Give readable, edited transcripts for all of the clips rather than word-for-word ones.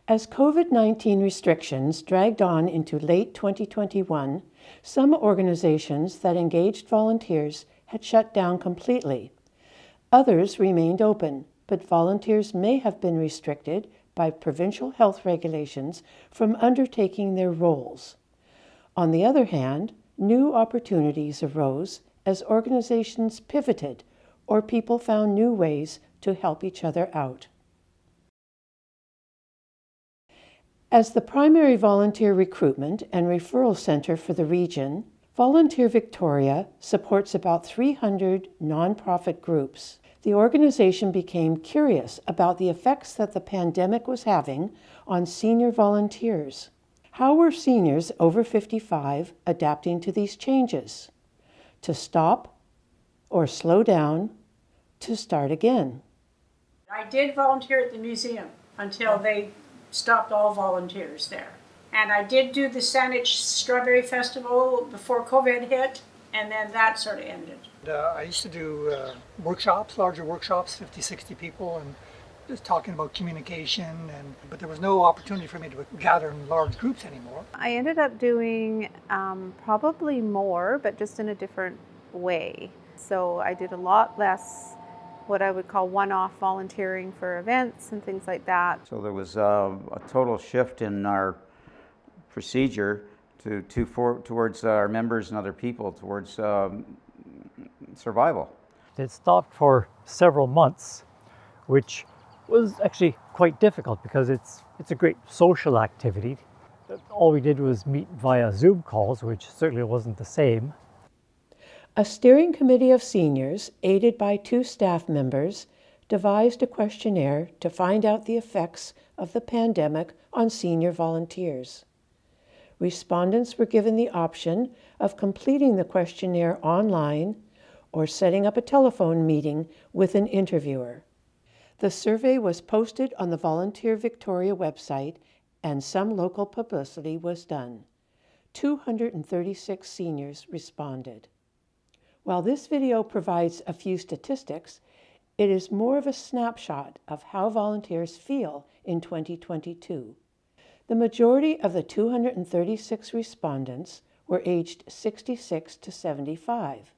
As COVID-19 restrictions dragged on into late 2021, some organizations that engaged volunteers had shut down completely. Others remained open, but volunteers may have been restricted by provincial health regulations from undertaking their roles. On the other hand, new opportunities arose as organizations pivoted or people found new ways to help each other out. As the primary volunteer recruitment and referral center for the region, Volunteer Victoria supports about 300 nonprofit groups. The organization became curious about the effects that the pandemic was having on senior volunteers. How were seniors over 55 adapting to these changes? To stop or slow down, to start again? I did volunteer at the museum until they stopped all volunteers there. And I did do the Saanich Strawberry Festival before COVID hit, and then that sort of ended. I used to do workshops, larger workshops, 50, 60 people, and just talking about communication, but there was no opportunity for me to gather in large groups anymore. I ended up doing probably more, but just in a different way. So I did a lot less what I would call one-off volunteering for events and things like that. So there was a total shift in our procedure towards our members and other people, towards survival. It stopped for several months, which was actually quite difficult because it's a great social activity. All we did was meet via Zoom calls, which certainly wasn't the same. A steering committee of seniors, aided by 2 staff members, devised a questionnaire to find out the effects of the pandemic on senior volunteers. Respondents were given the option of completing the questionnaire online or setting up a telephone meeting with an interviewer. The survey was posted on the Volunteer Victoria website, and some local publicity was done. 236 seniors responded. While this video provides a few statistics, it is more of a snapshot of how volunteers feel in 2022. The majority of the 236 respondents were aged 66 to 75,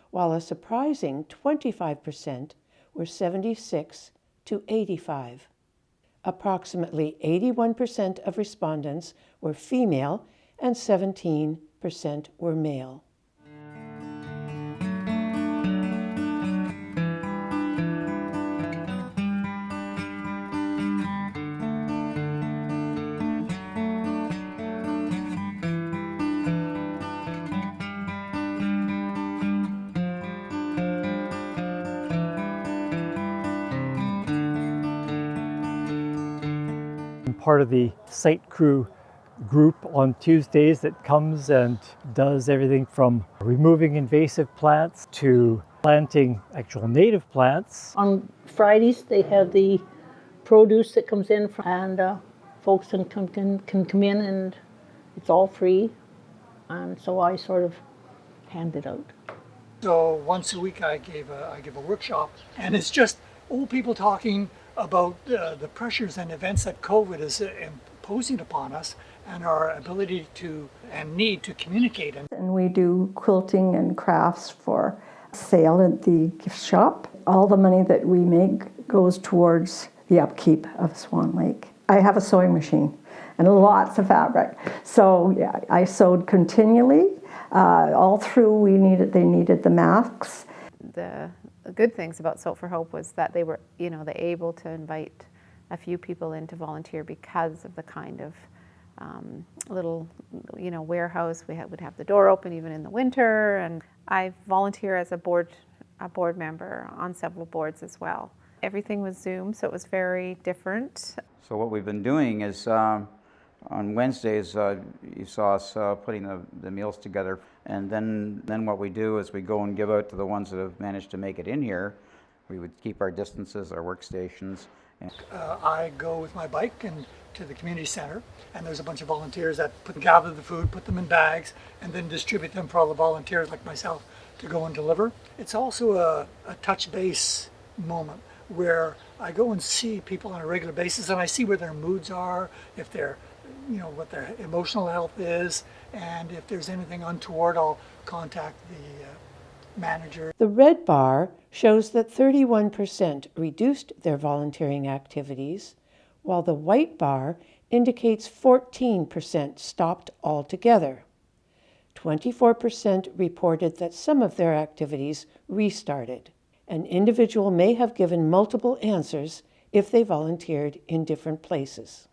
while a surprising 25% were 76 to 85. Approximately 81% of respondents were female and 17% were male. Part of the site crew group on Tuesdays that comes and does everything from removing invasive plants to planting actual native plants. On Fridays they have the produce that comes in and folks can come in and it's all free, and so I sort of hand it out. So once a week I give a workshop, and it's just old people talking about the pressures and events that COVID is imposing upon us and our ability to and need to communicate. And we do quilting and crafts for sale at the gift shop. All the money that we make goes towards the upkeep of Swan Lake. I have a sewing machine and lots of fabric. So yeah, I sewed continually. All through they needed the masks. The good things about Sew for Hope was that they were, they able to invite a few people in to volunteer because of the kind of little, warehouse. We would have the door open even in the winter, and I volunteer as a board member on several boards as well. Everything was Zoom, so it was very different. So what we've been doing is on Wednesdays, you saw us putting the meals together, and then what we do is we go and give out to the ones that have managed to make it in here. We would keep our distances, our workstations. I go with my bike and to the community center, and there's a bunch of volunteers that gather the food, put them in bags, and then distribute them for all the volunteers like myself to go and deliver. It's also a touch base moment where I go and see people on a regular basis, and I see where their moods are, if they're, what their emotional health is, and if there's anything untoward, I'll contact the manager. The red bar shows that 31% reduced their volunteering activities, while the white bar indicates 14% stopped altogether. 24% reported that some of their activities restarted. An individual may have given multiple answers if they volunteered in different places.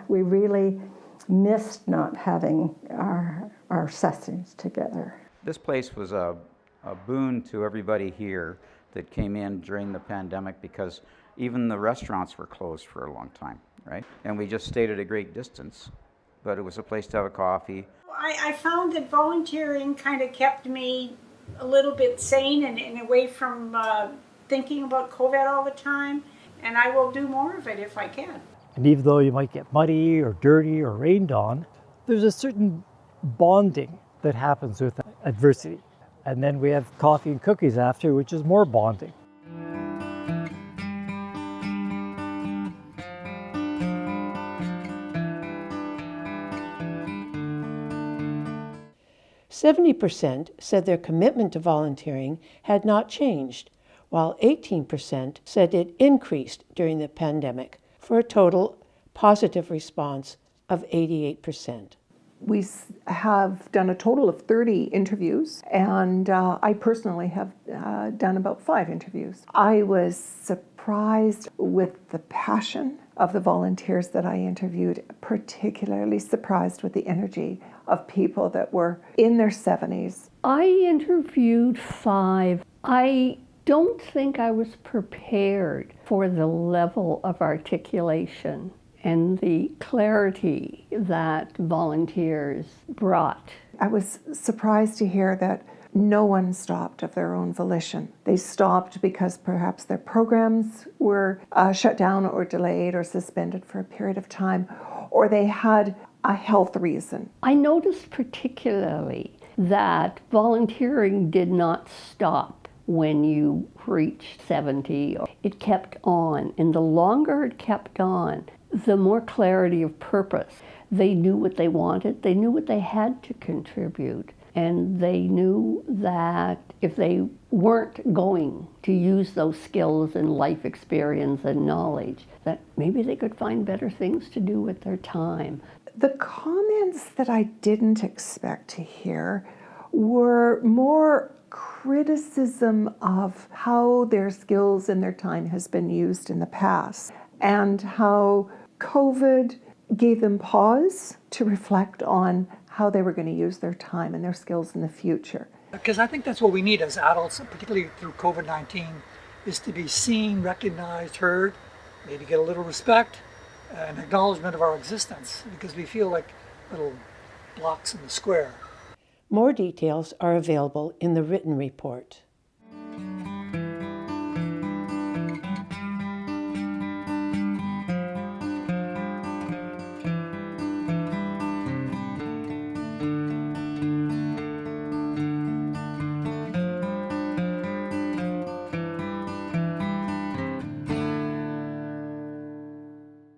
We really missed not having our sessions together. This place was a boon to everybody here that came in during the pandemic, because even the restaurants were closed for a long time, right? And we just stayed at a great distance, but it was a place to have a coffee. I found that volunteering kind of kept me a little bit sane and away from thinking about COVID all the time, and I will do more of it if I can. And even though you might get muddy or dirty or rained on, there's a certain bonding that happens with adversity. And then we have coffee and cookies after, which is more bonding. %70 said their commitment to volunteering had not changed, while 18% said it increased during the pandemic, for a total positive response of 88%. We have done a total of 30 interviews, and I personally have done about 5 interviews. I was surprised with the passion of the volunteers that I interviewed, particularly surprised with the energy of people that were in their 70s. I interviewed 5. I don't think I was prepared for the level of articulation and the clarity that volunteers brought. I was surprised to hear that no one stopped of their own volition. They stopped because perhaps their programs were shut down or delayed or suspended for a period of time, or they had a health reason. I noticed particularly that volunteering did not stop when you reached 70. It kept on, and the longer it kept on, the more clarity of purpose. They knew what they wanted, they knew what they had to contribute, and they knew that if they weren't going to use those skills and life experience and knowledge, that maybe they could find better things to do with their time. The comments that I didn't expect to hear were more criticism of how their skills and their time has been used in the past, and how COVID gave them pause to reflect on how they were going to use their time and their skills in the future. Because I think that's what we need as adults, particularly through COVID-19, is to be seen, recognized, heard, maybe get a little respect and acknowledgement of our existence, because we feel like little blocks in the square. More details are available in the written report.